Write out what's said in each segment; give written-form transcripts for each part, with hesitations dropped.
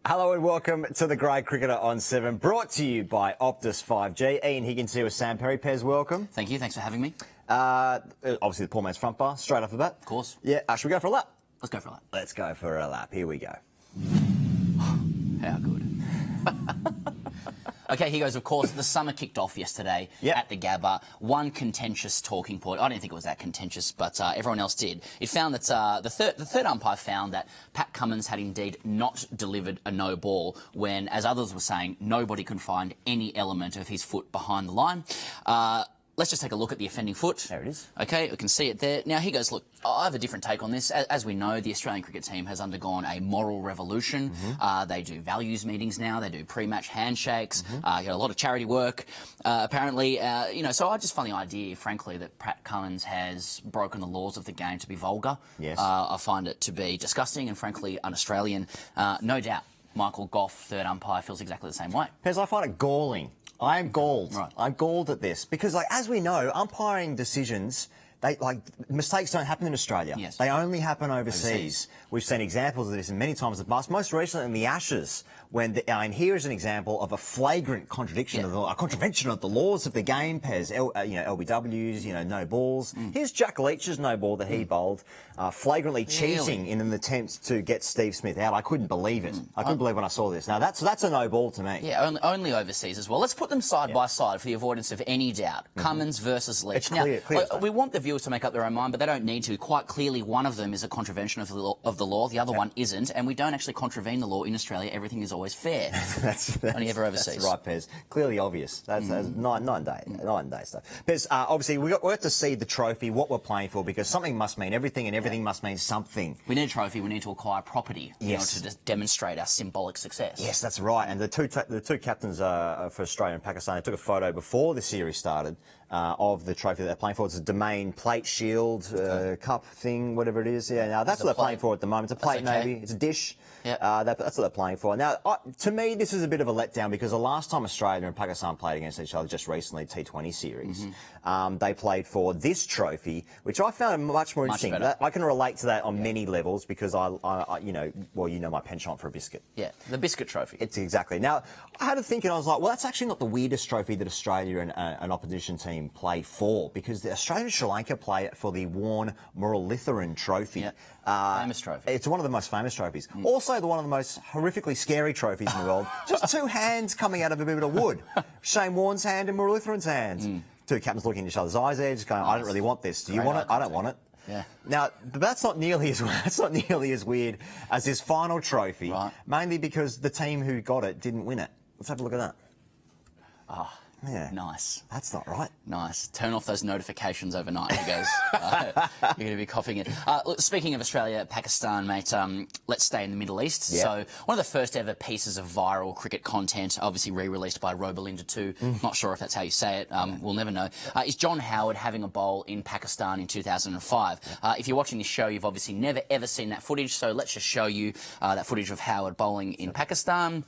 Hello and welcome to the Grade Cricketer on 7, brought to you by Optus 5G. Ian Higgins here with Sam Perry. Pez, welcome. Thank you. Thanks for having me. Obviously the poor man's front bar, straight off the bat. Of course. Yeah, should we go for a lap? Let's go for a lap. Let's go for a lap. Here we go. How good. Okay, here goes. Of course, the summer kicked off yesterday at the Gabba. One contentious talking point. I didn't think it was that contentious, but everyone else did. It found that the third umpire found that Pat Cummins had indeed not delivered a no ball when, as others were saying, nobody could find any element of his foot behind the line. Let's just take a look at the offending foot. There it is. Okay, we can see it there. Now, here goes. Look, I have a different take on this. As we know, the Australian cricket team has undergone a moral revolution. They do values meetings now. They do pre-match handshakes. A lot of charity work, apparently. So I just find the idea, frankly, that Pat Cummins has broken the laws of the game to be vulgar. Yes. I find it to be disgusting and, frankly, un-Australian. No doubt Michael Goff, third umpire, feels exactly the same way. Pez, I find it galling. I am galled. Right. I'm galled at this because, as we know, umpiring decisions, mistakes don't happen in Australia. Yes. They only happen overseas. We've seen examples of this many times in the past. Most recently in the Ashes, and here is an example of a flagrant contradiction a contravention of the laws of the game. Pez, LBWs, no balls. Here's Jack Leach's no ball that he bowled, flagrantly cheating in an attempt to get Steve Smith out. I couldn't believe it. I couldn't believe when I saw this. Now that's a no ball to me. Yeah, only overseas as well. Let's put them side by side for the avoidance of any doubt. Cummins versus Leach. It's clear. We want the viewers to make up their own mind, but they don't need to. Quite clearly, one of them is a contravention of the law. The other one isn't, and we don't actually contravene the law in Australia. Everything is always fair. that's only ever overseas. That's right, Pez. Clearly obvious. That's night and day stuff. Pez, obviously we have to see the trophy, what we're playing for, because something must mean everything, and everything must mean something. We need a trophy. We need to acquire property in order to demonstrate our symbolic success. Yes, that's right. And the two captains for Australia and Pakistan, they took a photo before the series started of the trophy that they're playing for. It's a Domain plate shield cup thing, whatever it is. Yeah, now that's what they're playing for at the moment. It's a plate, maybe. It's a dish. Yeah. That's what they're playing for. Now, to me, this is a bit of a letdown because the last time Australia and Pakistan played against each other just recently, T20 series, they played for this trophy, which I found much more interesting. I can relate to that on many levels because I my penchant for a biscuit. Yeah, the biscuit trophy. It's exactly. Now, I had to think and I was like, well, that's actually not the weirdest trophy that Australia and an opposition team play for, because the Australia and Sri Lanka play it for the Warne Muralitharan Trophy. Yeah. Famous trophy. It's one of the most famous trophies. Also, one of the most horrifically scary trophies in the world. Just two hands coming out of a bit of wood. Shane Warne's hand and Muralitharan's hand. Two captains looking in each other's eyes there, just going, I don't really want this. Do you want it? I don't want it. Yeah. Now, that's not nearly as weird as this final trophy, mainly because the team who got it didn't win it. Let's have a look at that. Oh, yeah. Nice. That's not right. Nice. Turn off those notifications overnight, he goes. You're going to be copying it. Look, speaking of Australia, Pakistan, mate, let's stay in the Middle East. Yep. So one of the first ever pieces of viral cricket content, obviously re-released by Robolinda 2, not sure if that's how you say it, we'll never know, is John Howard having a bowl in Pakistan in 2005. If you're watching this show, you've obviously never ever seen that footage, so let's just show you that footage of Howard bowling in Pakistan.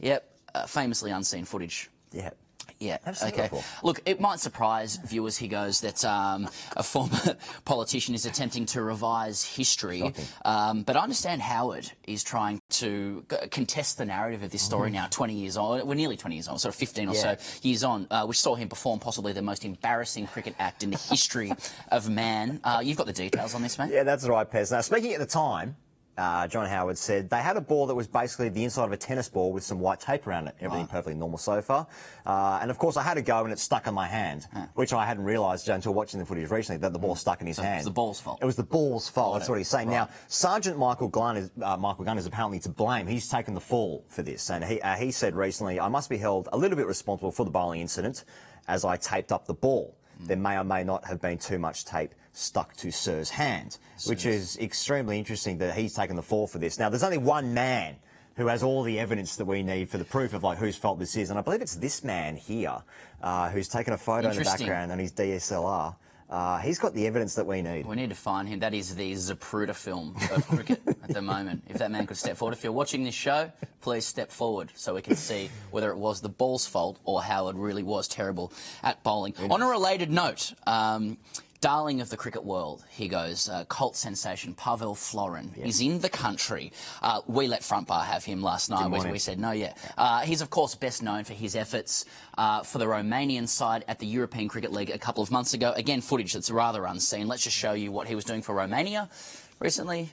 Yep, famously unseen footage. Yeah. Yeah, okay. Look, it might surprise viewers, he goes, that a former politician is attempting to revise history. But I understand Howard is trying to contest the narrative of this story now, 20 years on. We're nearly 20 years on, sort of 15 or so years on, which saw him perform possibly the most embarrassing cricket act in the history of man. You've got the details on this, mate? Yeah, that's right, Pez. Now, speaking at the time, John Howard said they had a ball that was basically the inside of a tennis ball with some white tape around it. Everything perfectly normal so far. And of course I had a go and it stuck on my hand, which I hadn't realised until watching the footage recently, that the ball stuck in his hand. It was the ball's fault. It was the ball's fault. That's what he's saying. Now, Sergeant Michael Gunn is apparently to blame. He's taken the fall for this. And he said recently, I must be held a little bit responsible for the bowling incident as I taped up the ball. There may or may not have been too much tape stuck to Sir's hand, which is extremely interesting that he's taken the fall for this. Now, there's only one man who has all the evidence that we need for the proof of whose fault this is, and I believe it's this man here who's taken a photo in the background on his DSLR. He's got the evidence that we need. We need to find him. That is the Zapruder film of cricket at the moment. If that man could step forward. If you're watching this show, please step forward so we can see whether it was the ball's fault or Howard really was terrible at bowling. On a related note, darling of the cricket world, he goes, cult sensation, Pavel Florin. Yeah. He's in the country. We let Front Bar have him last night. We said no, he's, of course, best known for his efforts for the Romanian side at the European Cricket League a couple of months ago. Again, footage that's rather unseen. Let's just show you what he was doing for Romania recently.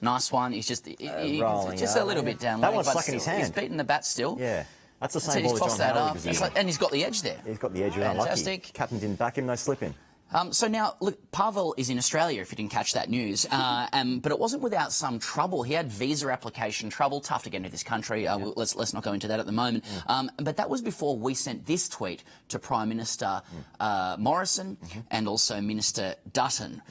Nice one. He's just a little bit down. That one's stuck in his hand. He's beating the bat still. Yeah. That's the same ball that John Howard was in. And he's got the edge there. He's got the edge. Fantastic. Lucky. Captain didn't back him, no slipping. So now, look, Pavel is in Australia, if you didn't catch that news, but it wasn't without some trouble. He had visa application trouble, tough to get into this country. Let's not go into that at the moment. But that was before we sent this tweet to Prime Minister Morrison and also Minister Dutton.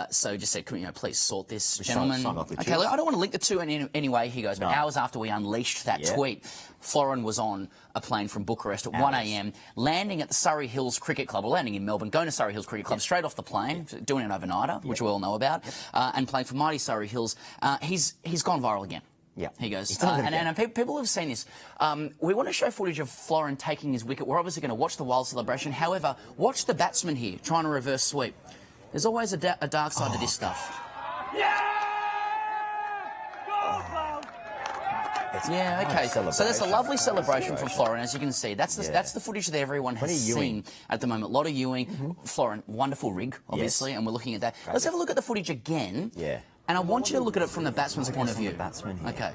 So just said, please sort this, gentlemen. Okay, look, I don't want to link the two in any way, he goes, but hours after we unleashed that tweet, Florin was on a plane from Bucharest at 1 a.m, landing at the Surrey Hills Cricket Club, or landing in Melbourne, going to Surrey Hills Cricket Club straight off the plane, doing an overnighter, which we all know about, and playing for mighty Surrey Hills. He's gone viral again. Yeah, he goes. And people have seen this. We want to show footage of Florin taking his wicket. We're obviously going to watch the wild celebration. However, watch the batsman here trying to reverse sweep. There's always a dark side to this stuff. Yeah, okay. So that's a lovely celebration from Florin, as you can see. That's the footage that everyone has seen at the moment. A lot of Ewing. Florin, wonderful rig, obviously, and we're looking at that. Let's have a look at the footage again. Yeah. And I want you to look at it from the batsman's point of view. Batsman here. Okay.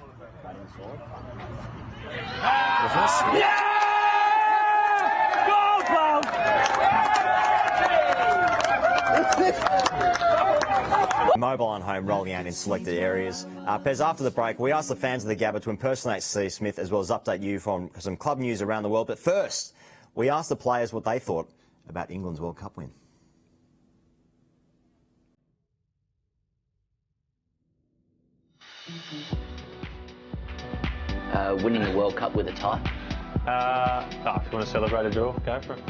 Mobile on home, rolling out in selected areas. Pez, after the break, we asked the fans of the Gabba to impersonate Steve Smith, as well as update you from some club news around the world. But first, we asked the players what they thought about England's World Cup win. Winning the World Cup with a tie? If you want to celebrate a draw, go for it.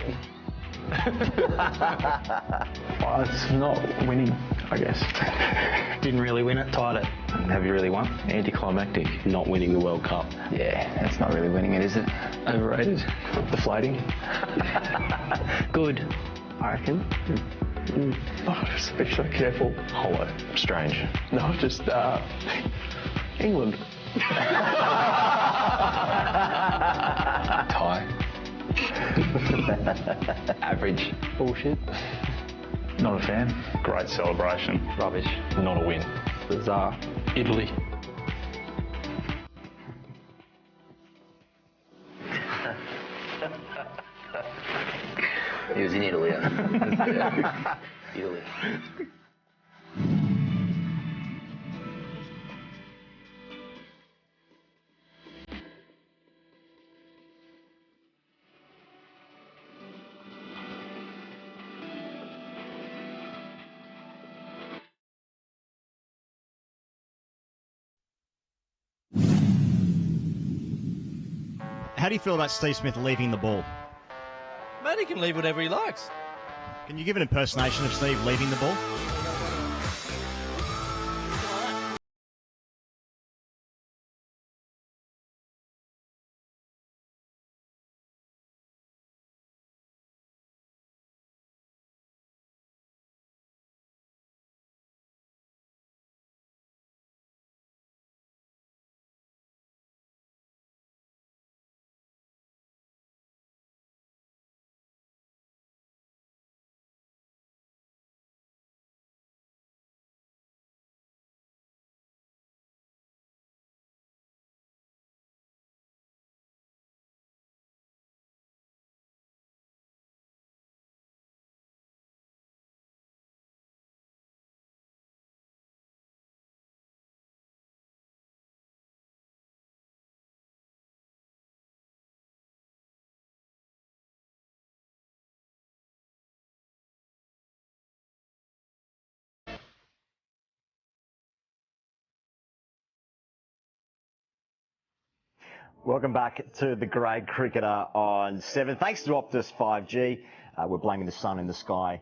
Well, it's not winning, I guess. Didn't really win it, tied it. Have you really won? Anticlimactic, not winning the World Cup. Yeah, that's not really winning it, is it? Overrated. Deflating. Good, I reckon. Oh, just be so careful. Hollow. Strange. No, just, England. tie. Average. Bullshit. Not a fan. Great celebration. Rubbish. Not a win. Bizarre. Italy. He was in Italy. Italy. How do you feel about Steve Smith leaving the ball? Mate, he can leave whatever he likes. Can you give an impersonation of Steve leaving the ball? Welcome back to the Grade Cricketer on 7. Thanks to Optus 5G. We're blaming the sun in the sky.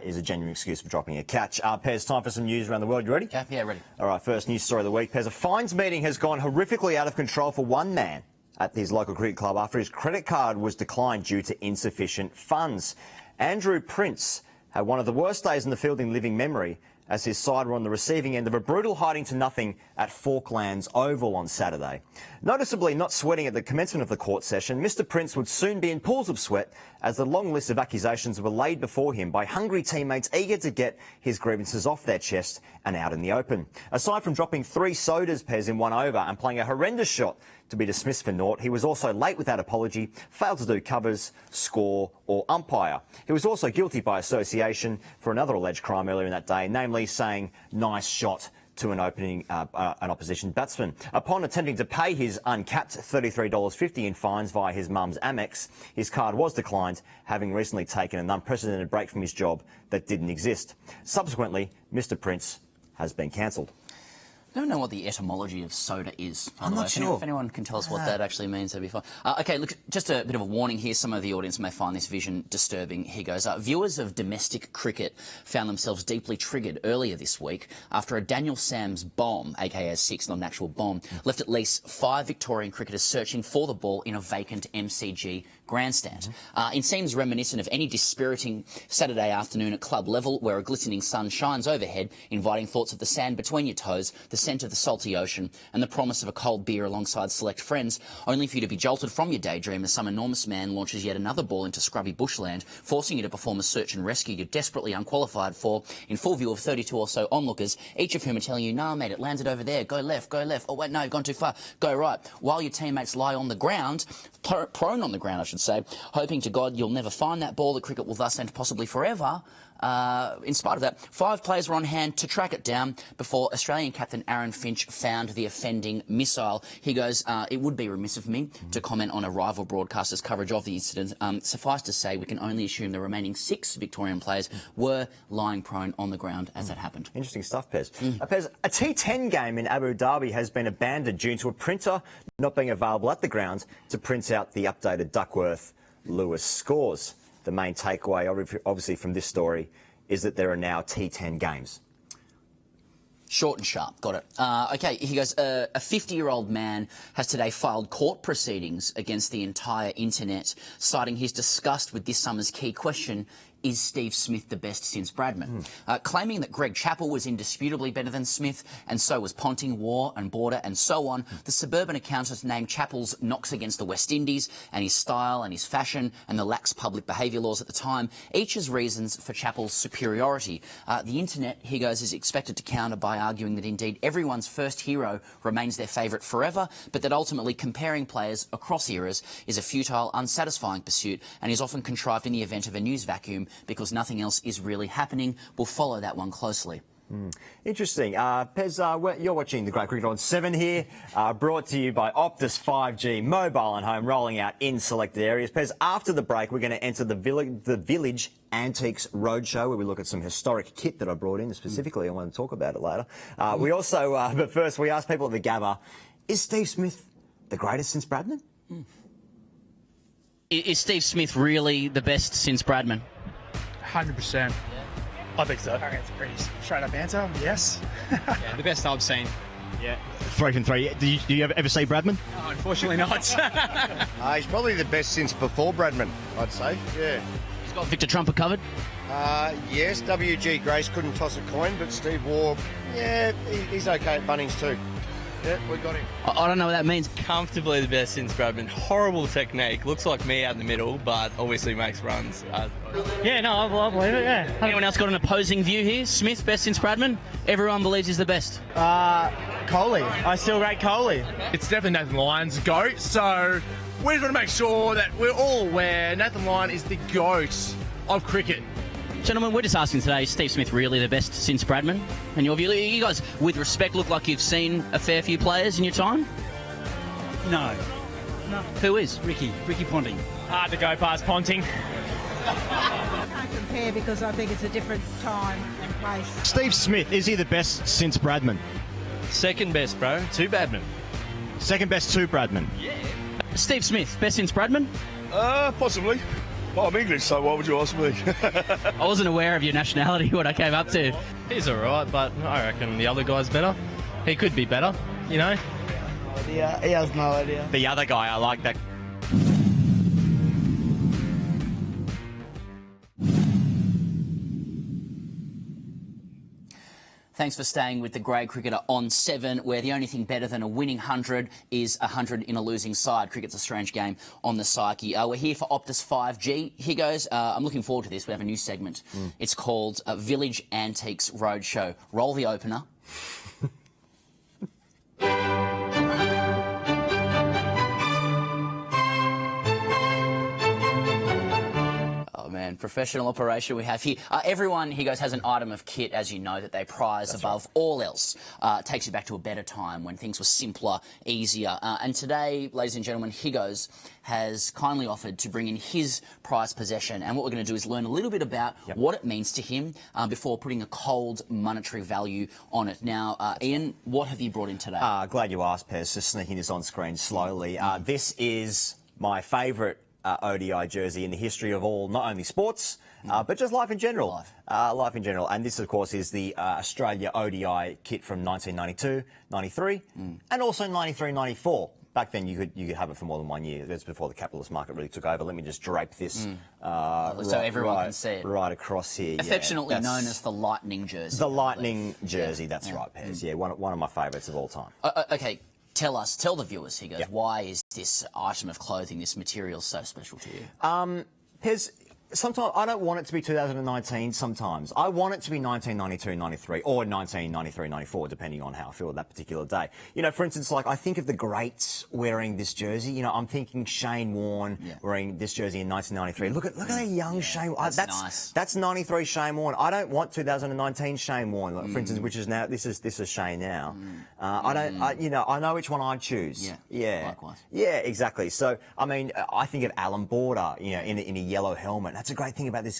Is a genuine excuse for dropping a catch. Pez, time for some news around the world. You ready? Yeah, ready. All right, first news story of the week. Pez, a fines meeting has gone horrifically out of control for one man at his local cricket club after his credit card was declined due to insufficient funds. Andrew Prince had one of the worst days in the field in living memory as his side were on the receiving end of a brutal hiding to nothing at Falklands Oval on Saturday. Noticeably not sweating at the commencement of the court session, Mr Prince would soon be in pools of sweat as the long list of accusations were laid before him by hungry teammates eager to get his grievances off their chest and out in the open. Aside from dropping 3 sodas, Pez, in one over and playing a horrendous shot to be dismissed for naught, he was also late without apology, failed to do covers, score or umpire. He was also guilty by association for another alleged crime earlier in that day, namely saying nice shot to an opposition batsman. Upon attempting to pay his uncapped $33.50 in fines via his mum's Amex, his card was declined, having recently taken an unprecedented break from his job that didn't exist. Subsequently, Mr Prince has been cancelled. I don't know what the etymology of soda is. I'm not sure. If anyone can tell us what that actually means, that'd be fine. OK, look, just a bit of a warning here. Some of the audience may find this vision disturbing. Here goes. Viewers of domestic cricket found themselves deeply triggered earlier this week after a Daniel Sams bomb, aka a 6, not an actual bomb, left at least 5 Victorian cricketers searching for the ball in a vacant MCG grandstand. It seems reminiscent of any dispiriting Saturday afternoon at club level where a glistening sun shines overhead, inviting thoughts of the sand between your toes, the scent of the salty ocean and the promise of a cold beer alongside select friends, only for you to be jolted from your daydream as some enormous man launches yet another ball into scrubby bushland, forcing you to perform a search and rescue you're desperately unqualified for, in full view of 32 or so onlookers, each of whom are telling you, nah mate, it landed over there, go left, oh wait, no, you've gone too far, go right, while your teammates lie on the ground, prone on the ground I should say, hoping to God you'll never find that ball that cricket will thus end possibly forever. In spite of that, 5 players were on hand to track it down before Australian captain Aaron Finch found the offending missile. He goes, it would be remiss of me to comment on a rival broadcaster's coverage of the incident. Suffice to say, we can only assume the remaining 6 Victorian players were lying prone on the ground as that happened. Interesting stuff, Pez. Pez, a T10 game in Abu Dhabi has been abandoned due to a printer not being available at the ground to print out the updated Duckworth-Lewis scores. The main takeaway, obviously, from this story is that there are now T10 games. Short and sharp, got it. OK, he goes, a 50-year-old man has today filed court proceedings against the entire internet, citing his disgust with this summer's key question, is Steve Smith the best since Bradman? Claiming that Greg Chappell was indisputably better than Smith, and so was Ponting, Waugh and Border and so on, the Suburban accountant named Chappell's knocks against the West Indies and his style and his fashion and the lax public behaviour laws at the time, each as reasons for Chappell's superiority. The internet, he goes, is expected to counter by arguing that indeed everyone's first hero remains their favourite forever, but that ultimately comparing players across eras is a futile, unsatisfying pursuit and is often contrived in the event of a news vacuum because nothing else is really happening. We'll follow that one closely. Interesting. Pez, you're watching The Great Cricket on 7 here, brought to you by Optus 5G mobile and home, rolling out in selected areas. Pez, after the break, we're going to enter the Village Antiques Roadshow, where we look at some historic kit that I brought in specifically. I want to talk about it later. We also, but first, we asked people at the Gabba, is Steve Smith the greatest since Bradman? Is Steve Smith really the best since Bradman? 100%. I think so. Okay, it's a pretty straight up answer. Yes. Yeah, the best I've seen. Yeah, 3 from 3. Do you ever see Bradman? No, unfortunately not. He's probably the best since before Bradman, I'd say. Yeah. He's got Victor Trumper covered. Yes, W.G. Grace couldn't toss a coin, but Steve Waugh, yeah, he's okay at Bunnings too. Yeah, we got him. I don't know what that means. Comfortably the best since Bradman. Horrible technique. Looks like me out in the middle, but obviously makes runs. Yeah, no, I believe it, yeah. Anyone else got an opposing view here? Smith, best since Bradman? Everyone believes he's the best. Kohli. I still rate Kohli. It's definitely Nathan Lyon's GOAT, so we just want to make sure that we're all aware Nathan Lyon is the GOAT of cricket. Gentlemen, we're just asking today, is Steve Smith really the best since Bradman? And your view, you guys, with respect, look like you've seen a fair few players in your time? No. Who is? Ricky Ponting. Hard to go past Ponting. I can't compare because I think it's a different time and place. Steve Smith, is he the best since Bradman? Second best, bro. To Bradman. Second best to Bradman? Yeah. Steve Smith, best since Bradman? Possibly. Well, I'm English, so why would you ask me? I wasn't aware of your nationality when I came up to. He's all right, but I reckon the other guy's better. He could be better, you know. He has no idea. The other guy, I like that. Thanks for staying with the grade cricketer on 7, where the only thing better than a winning 100 is 100 in a losing side. Cricket's a strange game on the psyche. We're here for Optus 5G. Here goes. I'm looking forward to this. We have a new segment. It's called Village Antiques Roadshow. Roll the opener. Man, professional operation we have here. Everyone, he goes, has an item of kit, as you know, that they prize above all else. It takes you back to a better time when things were simpler, easier. And today, ladies and gentlemen, Higgos has kindly offered to bring in his prized possession. And what we're going to do is learn a little bit about what it means to him before putting a cold monetary value on it. Now, Ian, what have you brought in today? Glad you asked, Pez. Just sneaking this on screen slowly. This is my favourite ODI jersey in the history of all, not only sports, but just life in general. Life in general. And this, of course, is the Australia ODI kit from 1992, 93, and also 93, 94. Back then, you could have it for more than 1 year. That's before the capitalist market really took over. Let me just drape this so everyone can see it. Right across here. Affectionately known as the Lightning jersey. The Lightning jersey, that's right, Pez. Yeah, one of my favourites of all time. Okay. Tell the viewers, he goes, why is this item of clothing, this material, so special to you? Pez, sometimes I don't want it to be 2019 sometimes. I want it to be 1992, 93, or 1993, 94, depending on how I feel that particular day. You know, for instance, like I think of the greats wearing this jersey. You know, I'm thinking Shane Warne wearing this jersey in 1993. Look at that young Shane. That's nice. That's 93 Shane Warne. I don't want 2019 Shane Warne, like, for instance, which is now this is Shane now. I know which one I'd choose. Yeah. Likewise. Yeah, exactly. So I mean, I think of Alan Border, you know, in a yellow helmet. That's a great thing about this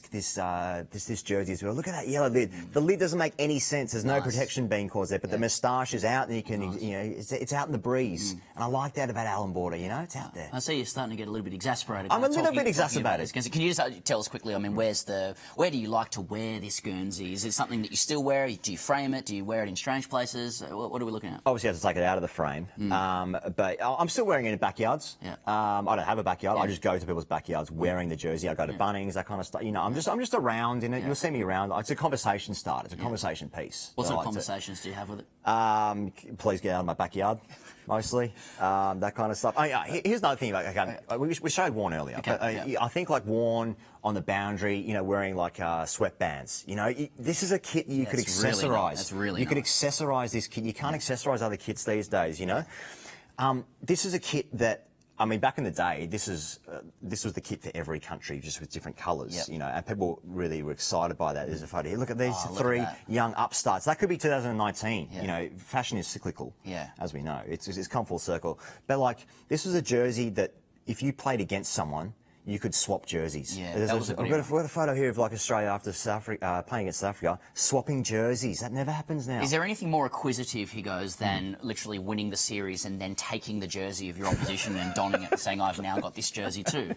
jersey as well. Look at that yellow lid. The lid doesn't make any sense. There's no protection being caused there, but the moustache is out, and you can, it's out in the breeze. And I like that about Alan Border. You know, it's out there. I see you're starting to get a little bit exasperated. I'm a little bit exacerbated. Can you just tell us quickly? I mean, where do you like to wear this Guernsey? Is it something that you still wear? Do you frame it? Do you wear it in strange places? What are we looking at? Obviously, I have to take it out of the frame. But I'm still wearing it in backyards. I don't have a backyard. I just go to people's backyards wearing the jersey. I go to Bunnings, that kind of stuff. You know, I'm just around in it. You'll see me around. It's a conversation starter. It's a conversation piece. What sort of conversations do you have with it? Please get out of my backyard, mostly. That kind of stuff. Here's another thing about we showed Warne earlier. But, I think like Warne on the boundary, you know, wearing like sweatbands. You know, this is a kit you could accessorise. That's really You could accessorise this kit. You can't accessorise other kits these days. You know, this is a kit that. I mean, back in the day, this was the kit for every country, just with different colours, you know, and people really were excited by that. There's a photo here. Look at these three young upstarts. That could be 2019. You know, fashion is cyclical, as we know. It's come full circle. But, like, this was a jersey that if you played against someone, you could swap jerseys. Yeah, I've got a photo here of like Australia after South Africa, playing against South Africa, swapping jerseys. That never happens now. Is there anything more acquisitive, he goes, than literally winning the series and then taking the jersey of your opposition and donning it and saying, I've now got this jersey too?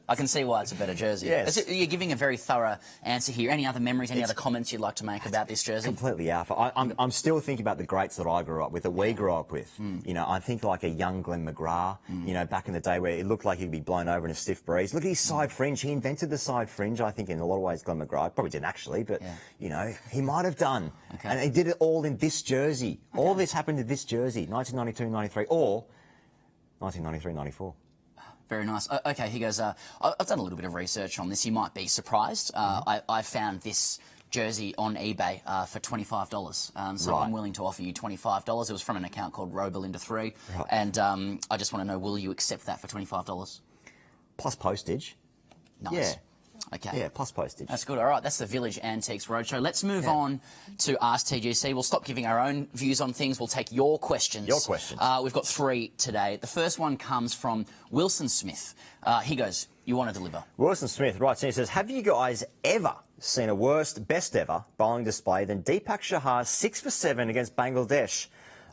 I can see why it's a better jersey. Yes. You're giving a very thorough answer here. Any other memories, any other comments you'd like to make about this jersey? Completely alpha. I'm still thinking about the greats that I grew up with, that we grew up with. You know, I think like a young Glenn McGrath, you know, back in the day where it looked like he'd be blown over in a stiff breeze. Look at his side fringe. He invented the side fringe, I think, in a lot of ways, Glenn McGrath. Probably didn't actually, but, you know, he might have done. And he did it all in this jersey. All this happened in this jersey, 1992, 93, or 1993, 94. Very nice. Okay, he goes, I've done a little bit of research on this. You might be surprised. I found this jersey on eBay for $25. So I'm willing to offer you $25. It was from an account called Robelinda3. And I just want to know, will you accept that for $25? Plus postage. Nice. Yeah. Okay. Yeah, plus postage. That's good. All right, that's the Village Antiques Roadshow. Let's move on to Ask TGC. We'll stop giving our own views on things. We'll take your questions. Your questions. We've got 3 today. The first one comes from Wilson Smith. He goes, you want to deliver. Wilson Smith writes in, he says, have you guys ever seen a best ever bowling display than Deepak Chahar's 6 for 7 against Bangladesh?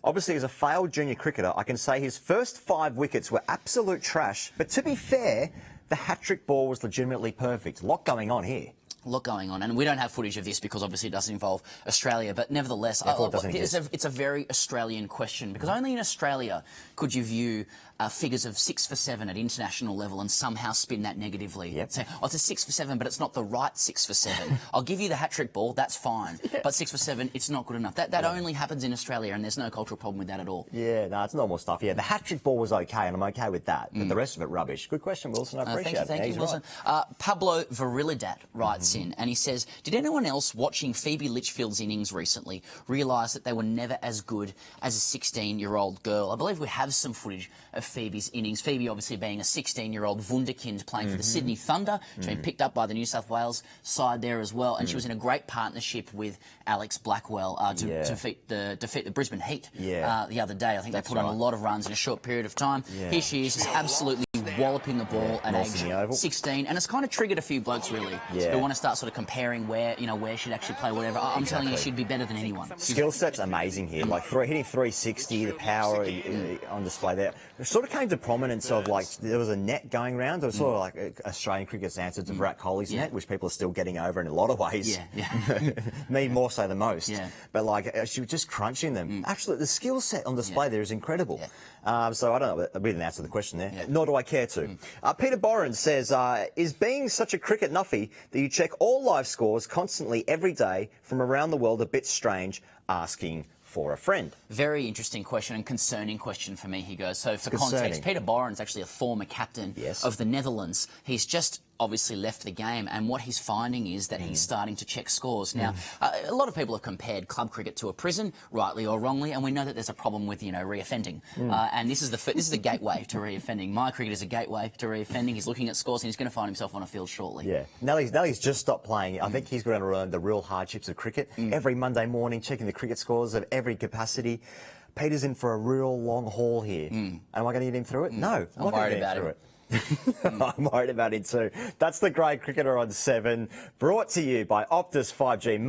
Obviously, as a failed junior cricketer, I can say his first 5 wickets were absolute trash. But to be fair, the hat-trick ball was legitimately perfect. A lot going on here. A lot going on, and we don't have footage of this because obviously it doesn't involve Australia, but nevertheless, it's a very Australian question, because only in Australia could you view figures of 6 for 7 at international level and somehow spin that negatively. Yep. Say, oh, it's a 6 for 7, but it's not the right 6 for 7. I'll give you the hat-trick ball, that's fine. But 6 for 7, it's not good enough. That only happens in Australia, and there's no cultural problem with that at all. Yeah, no, it's normal stuff. Yeah, the hat-trick ball was okay, and I'm okay with that. But the rest of it, rubbish. Good question, Wilson. I appreciate it. Thank you, He's Wilson. right. Pablo Virilidat writes in, and he says, did anyone else watching Phoebe Litchfield's innings recently realise that they were never as good as a 16-year-old girl? I believe we have some footage of Phoebe's innings. Phoebe obviously being a 16-year-old wunderkind playing for the Sydney Thunder. She's been picked up by the New South Wales side there as well, and she was in a great partnership with Alex Blackwell to defeat the Brisbane Heat the other day. I think they put on a lot of runs in a short period of time. Here she is, just absolutely walloping the ball at age 16, and it's kind of triggered a few blokes really who want to start sort of comparing where she'd actually play, whatever. I'm telling you, she'd be better than anyone. Skill set's amazing here. Like hitting 360, the power on display there. It sort of came to prominence of like there was a net going around. It was sort of like Australian cricket's answer to Virat Kohli's net, which people are still getting over in a lot of ways. Me more so than most. But like she was just crunching them. Absolutely, the skill set on display there is incredible. So I don't know. We didn't answer the question there. Nor do I care to. Peter Boren says, is being such a cricket nuffy that you check all live scores constantly every day from around the world a bit strange? Asking for a friend. Very interesting question and concerning question for me, he goes. So for context, Peter Boren's actually a former captain of the Netherlands. He's just obviously left the game, and what he's finding is that he's starting to check scores. Now, a lot of people have compared club cricket to a prison, rightly or wrongly, and we know that there's a problem with, reoffending. And this is the gateway to reoffending. My cricket is a gateway to reoffending. He's looking at scores, and he's going to find himself on a field shortly. Yeah. Nelly's just stopped playing. I think he's going to learn the real hardships of cricket. Every Monday morning, checking the cricket scores of every capacity. Peter's in for a real long haul here. Am I going to get him through it? No. I'm worried about him. I'm worried about it too. That's the Great Cricketer on 7, brought to you by Optus 5G.